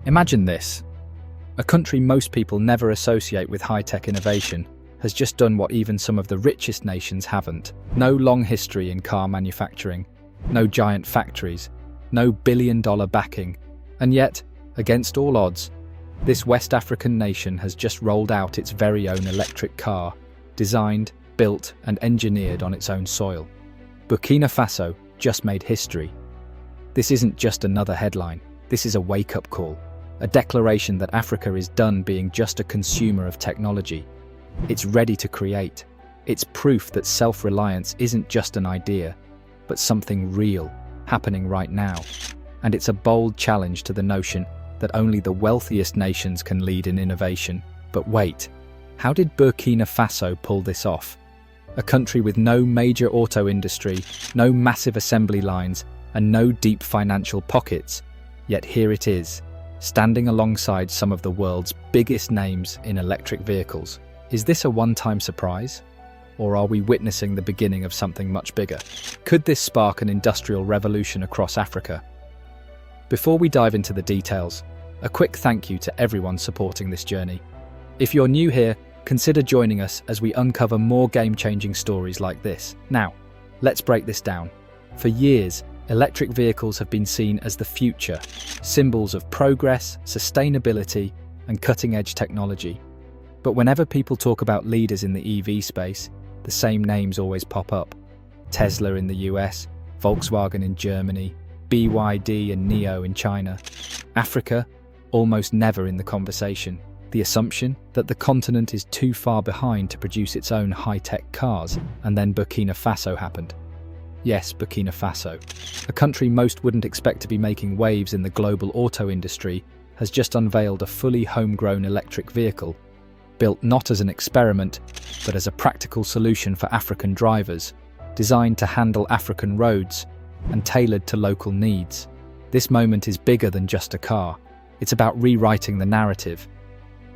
Imagine this. A country most people never associate with high-tech innovation has just done what even some of the richest nations haven't. No long history in car manufacturing, no giant factories, no billion-dollar backing, and yet, against all odds, this West African nation has just rolled out its very own electric car, designed, built, and engineered on its own soil. Burkina Faso just made history. This isn't just another headline, this is a wake-up call, a declaration that Africa is done being just a consumer of technology. It's ready to create. It's proof that self-reliance isn't just an idea, but something real, happening right now. And it's a bold challenge to the notion that only the wealthiest nations can lead in innovation. But wait, how did Burkina Faso pull this off? A country with no major auto industry, no massive assembly lines, and no deep financial pockets. Yet here it is, standing alongside some of the world's biggest names in electric vehicles. Is this a one-time surprise? Or are we witnessing the beginning of something much bigger? Could this spark an industrial revolution across Africa? Before we dive into the details, a quick thank you to everyone supporting this journey. If you're new here, consider joining us as we uncover more game-changing stories like this. Now, let's break this down. For years, electric vehicles have been seen as the future, symbols of progress, sustainability, and cutting-edge technology. But whenever people talk about leaders in the EV space, the same names always pop up. Tesla in the US, Volkswagen in Germany, BYD and NIO in China. Africa, almost never in the conversation. The assumption that the continent is too far behind to produce its own high-tech cars, and then Burkina Faso happened. Yes, Burkina Faso, a country most wouldn't expect to be making waves in the global auto industry, has just unveiled a fully homegrown electric vehicle, built not as an experiment, but as a practical solution for African drivers, designed to handle African roads and tailored to local needs. This moment is bigger than just a car. It's about rewriting the narrative.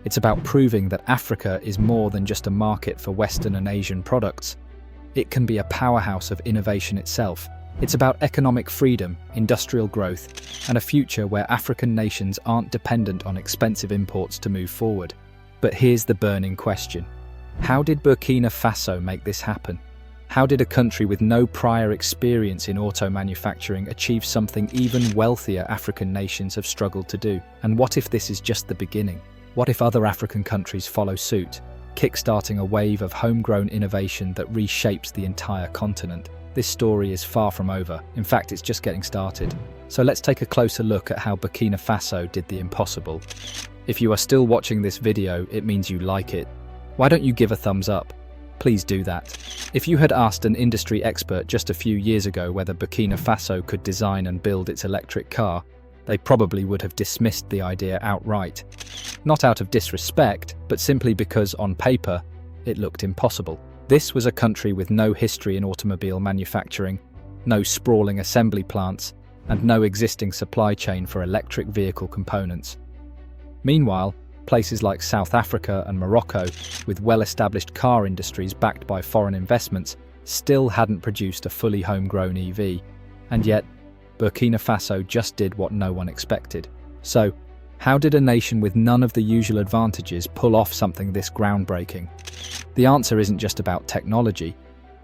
It's about proving that Africa is more than just a market for Western and Asian products. It can be a powerhouse of innovation itself. It's about economic freedom, industrial growth, and a future where African nations aren't dependent on expensive imports to move forward. But here's the burning question. How did Burkina Faso make this happen? How did a country with no prior experience in auto manufacturing achieve something even wealthier African nations have struggled to do? And what if this is just the beginning? What if other African countries follow suit, kickstarting a wave of homegrown innovation that reshapes the entire continent? This story is far from over. In fact, it's just getting started. So let's take a closer look at how Burkina Faso did the impossible. If you are still watching this video, it means you like it. Why don't you give a thumbs up? Please do that. If you had asked an industry expert just a few years ago whether Burkina Faso could design and build its electric car, they probably would have dismissed the idea outright. Not out of disrespect, but simply because, on paper, it looked impossible. This was a country with no history in automobile manufacturing, no sprawling assembly plants, and no existing supply chain for electric vehicle components. Meanwhile, places like South Africa and Morocco, with well-established car industries backed by foreign investments, still hadn't produced a fully homegrown EV. And yet, Burkina Faso just did what no one expected. So, how did a nation with none of the usual advantages pull off something this groundbreaking? The answer isn't just about technology,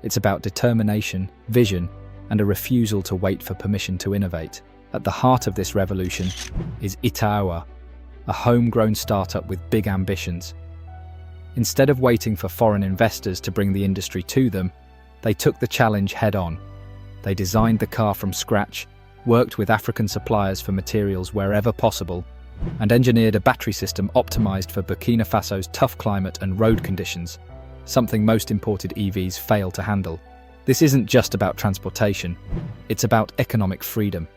it's about determination, vision, and a refusal to wait for permission to innovate. At the heart of this revolution is TRAORE, a homegrown startup with big ambitions. Instead of waiting for foreign investors to bring the industry to them, they took the challenge head-on. They designed the car from scratch, worked with African suppliers for materials wherever possible, and engineered a battery system optimized for Burkina Faso's tough climate and road conditions, something most imported EVs fail to handle. This isn't just about transportation, it's about economic freedom.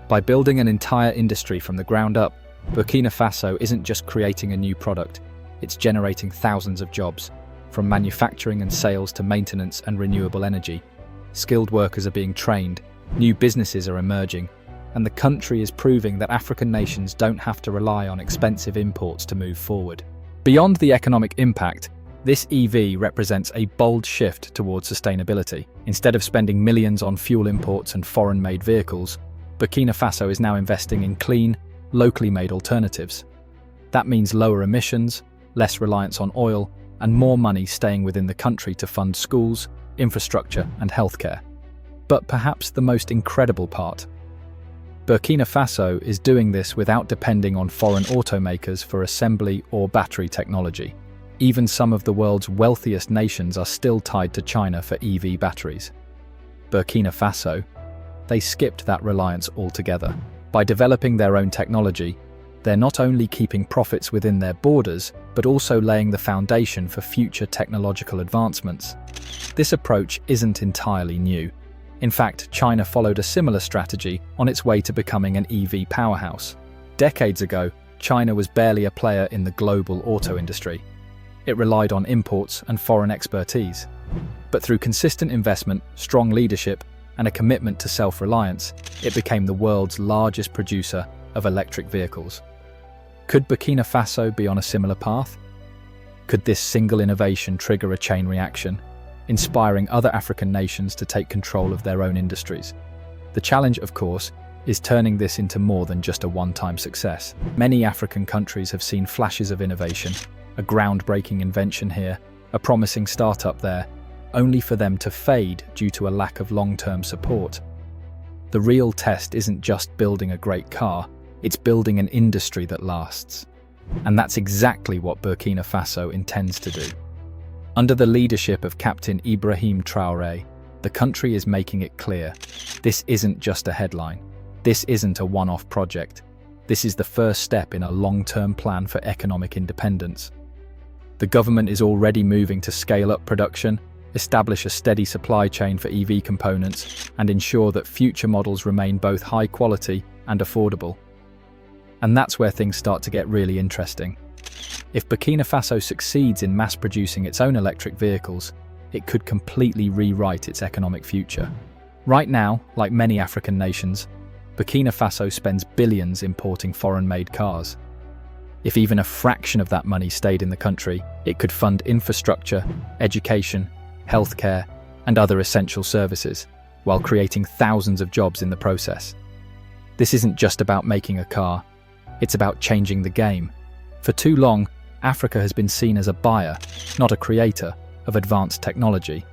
By building an entire industry from the ground up, Burkina Faso isn't just creating a new product, it's generating thousands of jobs, from manufacturing and sales to maintenance and renewable energy. Skilled workers are being trained, new businesses are emerging, and the country is proving that African nations don't have to rely on expensive imports to move forward. Beyond the economic impact, this EV represents a bold shift towards sustainability. Instead of spending millions on fuel imports and foreign-made vehicles, Burkina Faso is now investing in clean, locally made alternatives. That means lower emissions, less reliance on oil, and more money staying within the country to fund schools, infrastructure, and healthcare. But perhaps the most incredible part: Burkina Faso is doing this without depending on foreign automakers for assembly or battery technology. Even some of the world's wealthiest nations are still tied to China for EV batteries. Burkina Faso, they skipped that reliance altogether. By developing their own technology, they're not only keeping profits within their borders, but also laying the foundation for future technological advancements. This approach isn't entirely new. In fact, China followed a similar strategy on its way to becoming an EV powerhouse. Decades ago, China was barely a player in the global auto industry. It relied on imports and foreign expertise. But through consistent investment, strong leadership, and a commitment to self-reliance, it became the world's largest producer of electric vehicles. Could Burkina Faso be on a similar path? Could this single innovation trigger a chain reaction, inspiring other African nations to take control of their own industries? The challenge, of course, is turning this into more than just a one-time success. Many African countries have seen flashes of innovation, a groundbreaking invention here, a promising startup there, only for them to fade due to a lack of long-term support. The real test isn't just building a great car, it's building an industry that lasts. And that's exactly what Burkina Faso intends to do. Under the leadership of Captain Ibrahim TRAORE, the country is making it clear: this isn't just a headline. This isn't a one-off project. This is the first step in a long-term plan for economic independence. The government is already moving to scale up production, establish a steady supply chain for EV components, and ensure that future models remain both high quality and affordable. And that's where things start to get really interesting. If Burkina Faso succeeds in mass-producing its own electric vehicles, it could completely rewrite its economic future. Right now, like many African nations, Burkina Faso spends billions importing foreign-made cars. If even a fraction of that money stayed in the country, it could fund infrastructure, education, healthcare, and other essential services, while creating thousands of jobs in the process. This isn't just about making a car, it's about changing the game. For too long, Africa has been seen as a buyer, not a creator, of advanced technology.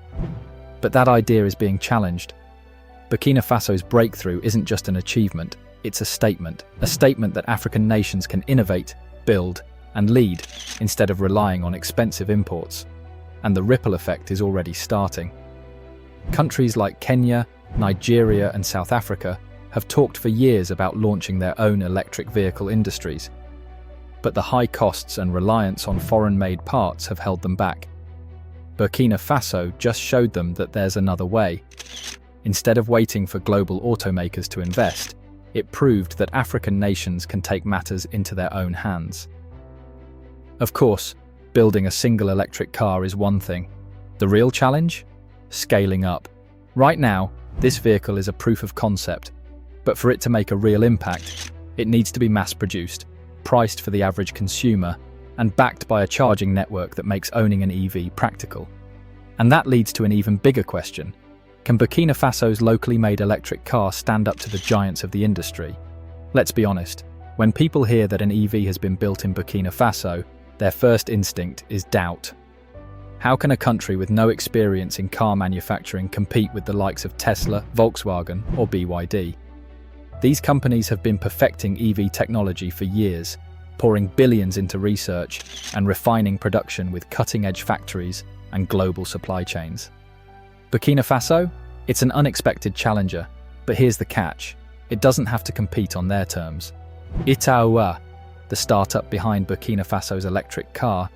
But that idea is being challenged. Burkina Faso's breakthrough isn't just an achievement, it's a statement that African nations can innovate, build, and lead, instead of relying on expensive imports. And the ripple effect is already starting. Countries like Kenya, Nigeria, and South Africa have talked for years about launching their own electric vehicle industries. But the high costs and reliance on foreign-made parts have held them back. Burkina Faso just showed them that there's another way. Instead of waiting for global automakers to invest, it proved that African nations can take matters into their own hands. Of course, building a single electric car is one thing. The real challenge? Scaling up. Right now, this vehicle is a proof of concept, but for it to make a real impact, it needs to be mass-produced, priced for the average consumer, and backed by a charging network that makes owning an EV practical. And that leads to an even bigger question. Can Burkina Faso's locally made electric car stand up to the giants of the industry? Let's be honest, when people hear that an EV has been built in Burkina Faso, their first instinct is doubt. How can a country with no experience in car manufacturing compete with the likes of Tesla, Volkswagen, or BYD? These companies have been perfecting EV technology for years, pouring billions into research and refining production with cutting-edge factories and global supply chains. Burkina Faso? It's an unexpected challenger, but here's the catch. It doesn't have to compete on their terms. TRAORE, the startup behind Burkina Faso's electric car,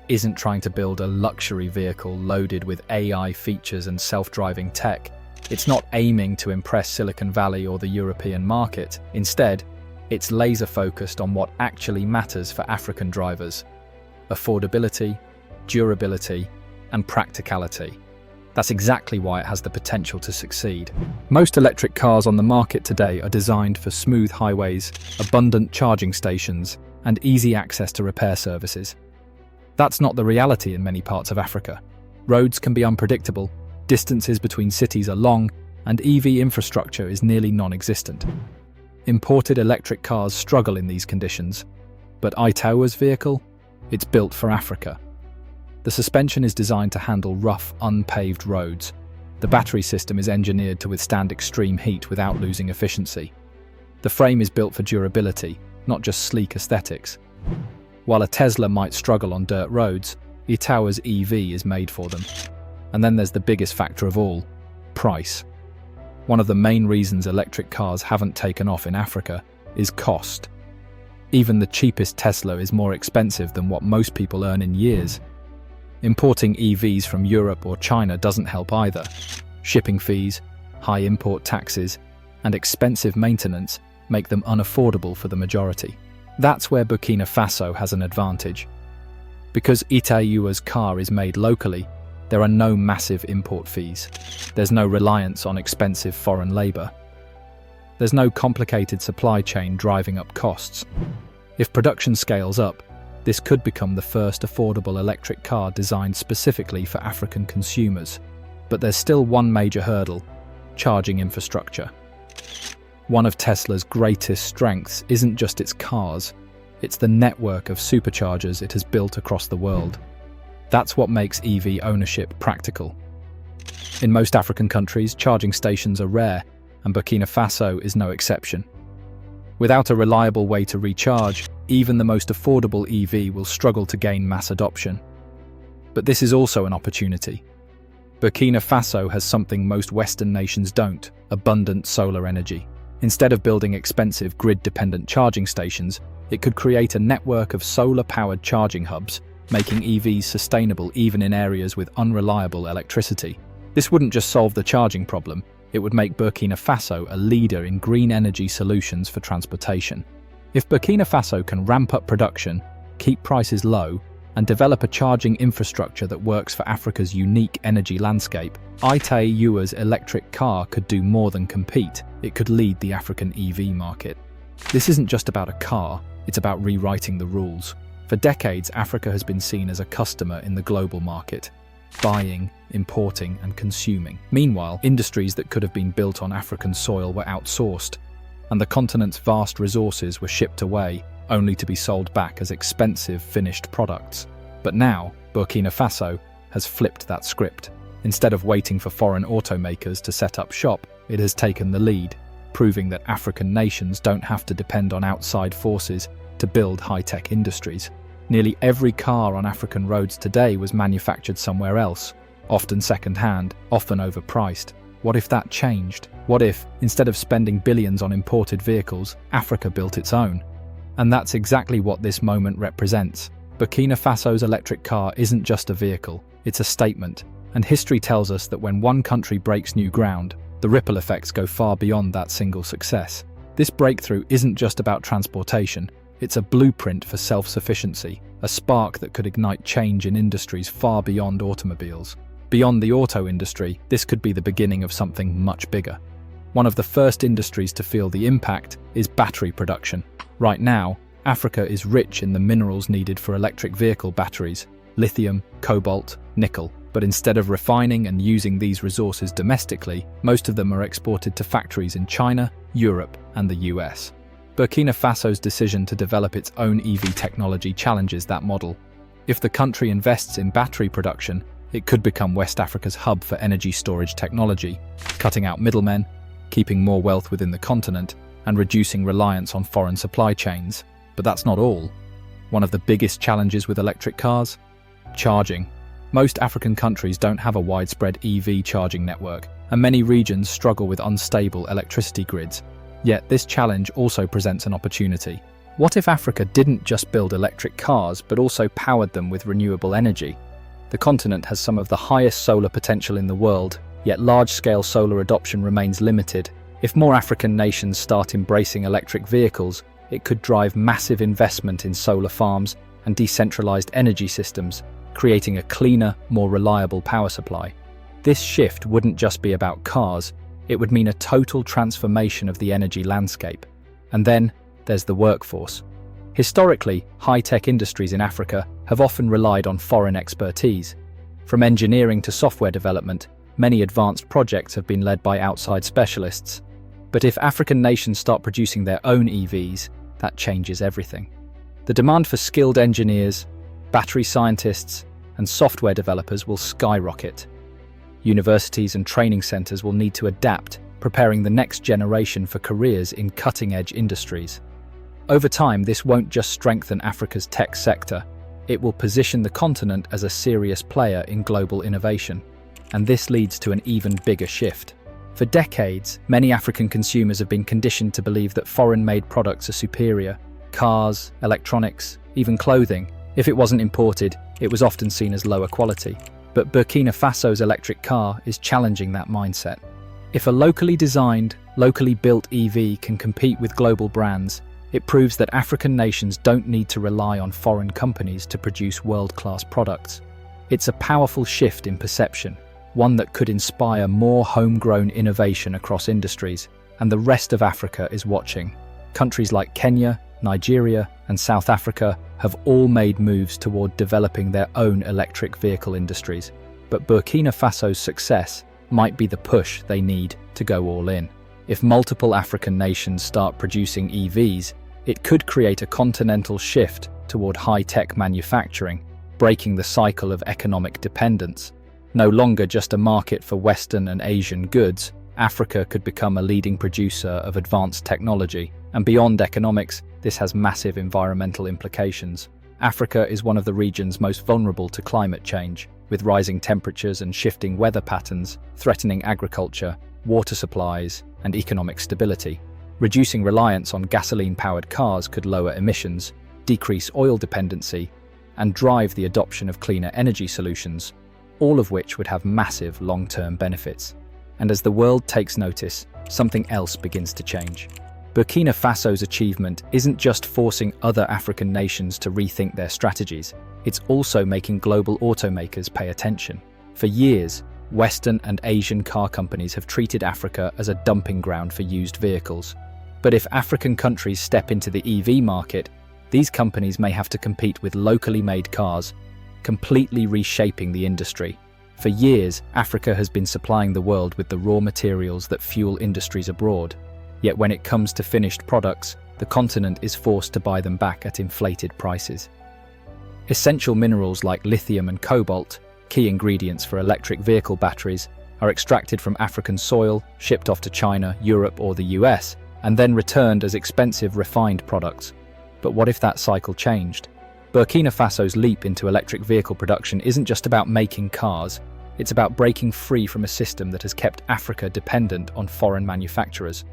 isn't trying to build a luxury vehicle loaded with AI features and self-driving tech. It's not aiming to impress Silicon Valley or the European market. Instead, it's laser-focused on what actually matters for African drivers: affordability, durability, and practicality. That's exactly why it has the potential to succeed. Most electric cars on the market today are designed for smooth highways, abundant charging stations, and easy access to repair services. That's not the reality in many parts of Africa. Roads can be unpredictable, distances between cities are long, and EV infrastructure is nearly non-existent. Imported electric cars struggle in these conditions, but TRAORE's vehicle? It's built for Africa. The suspension is designed to handle rough, unpaved roads. The battery system is engineered to withstand extreme heat without losing efficiency. The frame is built for durability, not just sleek aesthetics. While a Tesla might struggle on dirt roads, TRAORE's EV is made for them. And then there's the biggest factor of all: price. One of the main reasons electric cars haven't taken off in Africa is cost. Even the cheapest Tesla is more expensive than what most people earn in years. Importing EVs from Europe or China doesn't help either. Shipping fees, high import taxes, and expensive maintenance make them unaffordable for the majority. That's where Burkina Faso has an advantage. Because TRAORE's car is made locally, there are no massive import fees. There's no reliance on expensive foreign labour. There's no complicated supply chain driving up costs. If production scales up, this could become the first affordable electric car designed specifically for African consumers. But there's still one major hurdle: charging infrastructure. One of Tesla's greatest strengths isn't just its cars, it's the network of superchargers it has built across the world. That's what makes EV ownership practical. In most African countries, charging stations are rare, and Burkina Faso is no exception. Without a reliable way to recharge, even the most affordable EV will struggle to gain mass adoption. But this is also an opportunity. Burkina Faso has something most Western nations don't: abundant solar energy. Instead of building expensive grid-dependent charging stations, it could create a network of solar-powered charging hubs, making EVs sustainable even in areas with unreliable electricity. This wouldn't just solve the charging problem, it would make Burkina Faso a leader in green energy solutions for transportation. If Burkina Faso can ramp up production, keep prices low, and develop a charging infrastructure that works for Africa's unique energy landscape, TRAORE's electric car could do more than compete. It could lead the African EV market. This isn't just about a car, it's about rewriting the rules. For decades, Africa has been seen as a customer in the global market, buying, importing, and consuming. Meanwhile, industries that could have been built on African soil were outsourced, and the continent's vast resources were shipped away, only to be sold back as expensive finished products. But now, Burkina Faso has flipped that script. Instead of waiting for foreign automakers to set up shop, it has taken the lead, proving that African nations don't have to depend on outside forces to build high-tech industries. Nearly every car on African roads today was manufactured somewhere else, often second-hand, often overpriced. What if that changed? What if, instead of spending billions on imported vehicles, Africa built its own? And that's exactly what this moment represents. Burkina Faso's electric car isn't just a vehicle, it's a statement. And history tells us that when one country breaks new ground, the ripple effects go far beyond that single success. This breakthrough isn't just about transportation, it's a blueprint for self-sufficiency, a spark that could ignite change in industries far beyond automobiles. Beyond the auto industry, this could be the beginning of something much bigger. One of the first industries to feel the impact is battery production. Right now, Africa is rich in the minerals needed for electric vehicle batteries: lithium, cobalt, nickel. But instead of refining and using these resources domestically, most of them are exported to factories in China, Europe, and the US. Burkina Faso's decision to develop its own EV technology challenges that model. If the country invests in battery production, it could become West Africa's hub for energy storage technology, cutting out middlemen, keeping more wealth within the continent, and reducing reliance on foreign supply chains. But that's not all. One of the biggest challenges with electric cars? Charging. Most African countries don't have a widespread EV charging network, and many regions struggle with unstable electricity grids. Yet this challenge also presents an opportunity. What if Africa didn't just build electric cars, but also powered them with renewable energy? The continent has some of the highest solar potential in the world, yet large-scale solar adoption remains limited. If more African nations start embracing electric vehicles, it could drive massive investment in solar farms and decentralized energy systems, creating a cleaner, more reliable power supply. This shift wouldn't just be about cars, it would mean a total transformation of the energy landscape. And then there's the workforce. Historically, high-tech industries in Africa have often relied on foreign expertise. From engineering to software development, many advanced projects have been led by outside specialists. But if African nations start producing their own EVs, that changes everything. The demand for skilled engineers, battery scientists, and software developers will skyrocket. Universities and training centers will need to adapt, preparing the next generation for careers in cutting-edge industries. Over time, this won't just strengthen Africa's tech sector, it will position the continent as a serious player in global innovation. And this leads to an even bigger shift. For decades, many African consumers have been conditioned to believe that foreign-made products are superior. Cars, electronics, even clothing. If it wasn't imported, it was often seen as lower quality. But Burkina Faso's electric car is challenging that mindset. If a locally designed, locally built EV can compete with global brands, it proves that African nations don't need to rely on foreign companies to produce world-class products. It's a powerful shift in perception, one that could inspire more homegrown innovation across industries, and the rest of Africa is watching. Countries like Kenya, Nigeria, and South Africa have all made moves toward developing their own electric vehicle industries. But Burkina Faso's success might be the push they need to go all in. If multiple African nations start producing EVs, it could create a continental shift toward high-tech manufacturing, breaking the cycle of economic dependence. No longer just a market for Western and Asian goods, Africa could become a leading producer of advanced technology. And beyond economics, this has massive environmental implications. Africa is one of the regions most vulnerable to climate change, with rising temperatures and shifting weather patterns threatening agriculture, water supplies, and economic stability. Reducing reliance on gasoline-powered cars could lower emissions, decrease oil dependency, and drive the adoption of cleaner energy solutions, all of which would have massive long-term benefits. And as the world takes notice, something else begins to change. Burkina Faso's achievement isn't just forcing other African nations to rethink their strategies, it's also making global automakers pay attention. For years, Western and Asian car companies have treated Africa as a dumping ground for used vehicles. But if African countries step into the EV market, these companies may have to compete with locally made cars, completely reshaping the industry. For years, Africa has been supplying the world with the raw materials that fuel industries abroad. Yet when it comes to finished products, the continent is forced to buy them back at inflated prices. Essential minerals like lithium and cobalt, key ingredients for electric vehicle batteries, are extracted from African soil, shipped off to China, Europe, or the US, and then returned as expensive refined products. But what if that cycle changed? Burkina Faso's leap into electric vehicle production isn't just about making cars, it's about breaking free from a system that has kept Africa dependent on foreign manufacturers.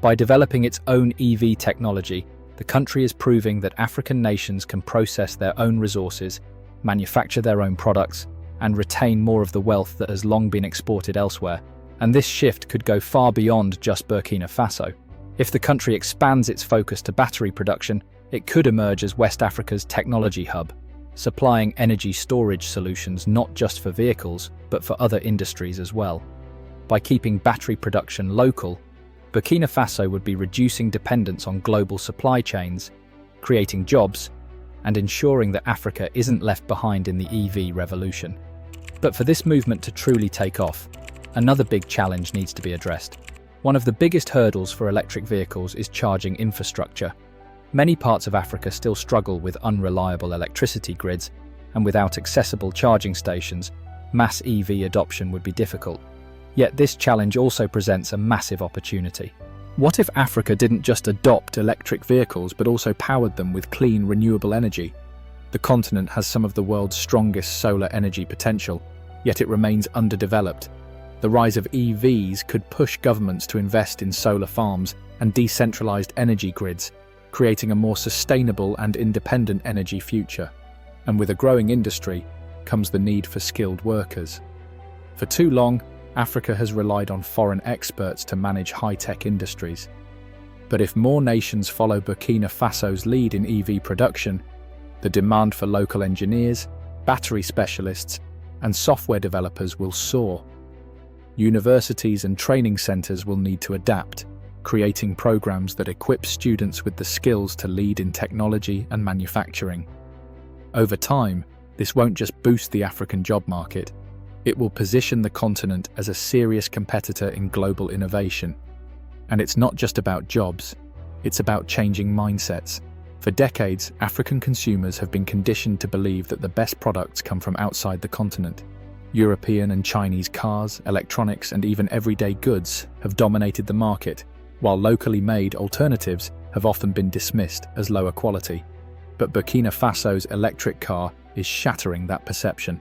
By developing its own EV technology, the country is proving that African nations can process their own resources, manufacture their own products, and retain more of the wealth that has long been exported elsewhere. And this shift could go far beyond just Burkina Faso. If the country expands its focus to battery production, it could emerge as West Africa's technology hub, supplying energy storage solutions not just for vehicles, but for other industries as well. By keeping battery production local, Burkina Faso would be reducing dependence on global supply chains, creating jobs, and ensuring that Africa isn't left behind in the EV revolution. But for this movement to truly take off, another big challenge needs to be addressed. One of the biggest hurdles for electric vehicles is charging infrastructure. Many parts of Africa still struggle with unreliable electricity grids, and without accessible charging stations, mass EV adoption would be difficult. Yet this challenge also presents a massive opportunity. What if Africa didn't just adopt electric vehicles but also powered them with clean, renewable energy? The continent has some of the world's strongest solar energy potential, yet it remains underdeveloped. The rise of EVs could push governments to invest in solar farms and decentralized energy grids, creating a more sustainable and independent energy future. And with a growing industry comes the need for skilled workers. For too long, Africa has relied on foreign experts to manage high-tech industries. But if more nations follow Burkina Faso's lead in EV production, the demand for local engineers, battery specialists, and software developers will soar. Universities and training centers will need to adapt, creating programs that equip students with the skills to lead in technology and manufacturing. Over time, this won't just boost the African job market, it will position the continent as a serious competitor in global innovation. And it's not just about jobs, it's about changing mindsets. For decades, African consumers have been conditioned to believe that the best products come from outside the continent. European and Chinese cars, electronics, and even everyday goods have dominated the market, while locally made alternatives have often been dismissed as lower quality. But Burkina Faso's electric car is shattering that perception.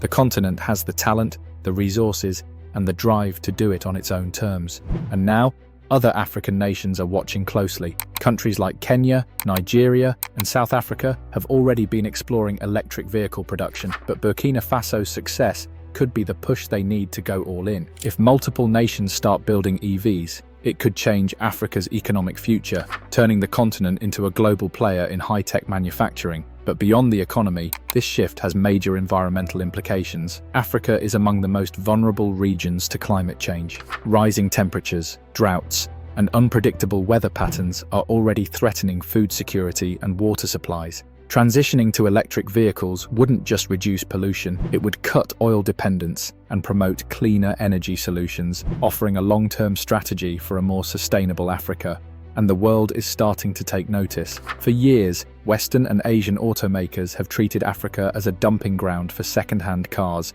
The continent has the talent, the resources, and the drive to do it on its own terms. And now, other African nations are watching closely. Countries like Kenya, Nigeria, and South Africa have already been exploring electric vehicle production, but Burkina Faso's success could be the push they need to go all in. If multiple nations start building EVs, it could change Africa's economic future, turning the continent into a global player in high-tech manufacturing. But beyond the economy, this shift has major environmental implications. Africa is among the most vulnerable regions to climate change. Rising temperatures, droughts, and unpredictable weather patterns are already threatening food security and water supplies. Transitioning to electric vehicles wouldn't just reduce pollution, it would cut oil dependence and promote cleaner energy solutions, offering a long-term strategy for a more sustainable Africa. And the world is starting to take notice. For years, Western and Asian automakers have treated Africa as a dumping ground for second-hand cars.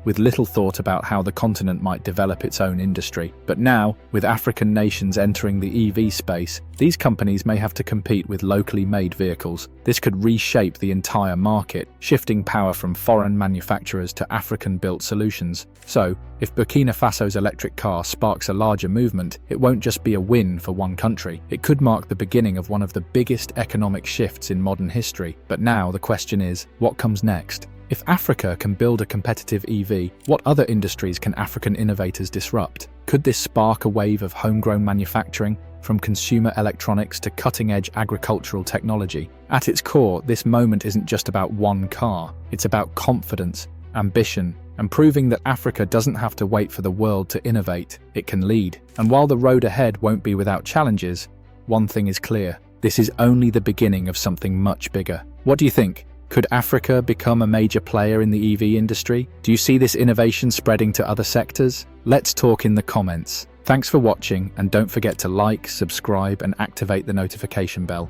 With little thought about how the continent might develop its own industry. But now, with African nations entering the EV space, these companies may have to compete with locally made vehicles. This could reshape the entire market, shifting power from foreign manufacturers to African-built solutions. So, if Burkina Faso's electric car sparks a larger movement, it won't just be a win for one country. It could mark the beginning of one of the biggest economic shifts in modern history. But now the question is, what comes next? If Africa can build a competitive EV, what other industries can African innovators disrupt? Could this spark a wave of homegrown manufacturing, from consumer electronics to cutting-edge agricultural technology? At its core, this moment isn't just about one car. It's about confidence, ambition, and proving that Africa doesn't have to wait for the world to innovate, it can lead. And while the road ahead won't be without challenges, one thing is clear: this is only the beginning of something much bigger. What do you think? Could Africa become a major player in the EV industry? Do you see this innovation spreading to other sectors? Let's talk in the comments. Thanks for watching, and don't forget to like, subscribe, and activate the notification bell.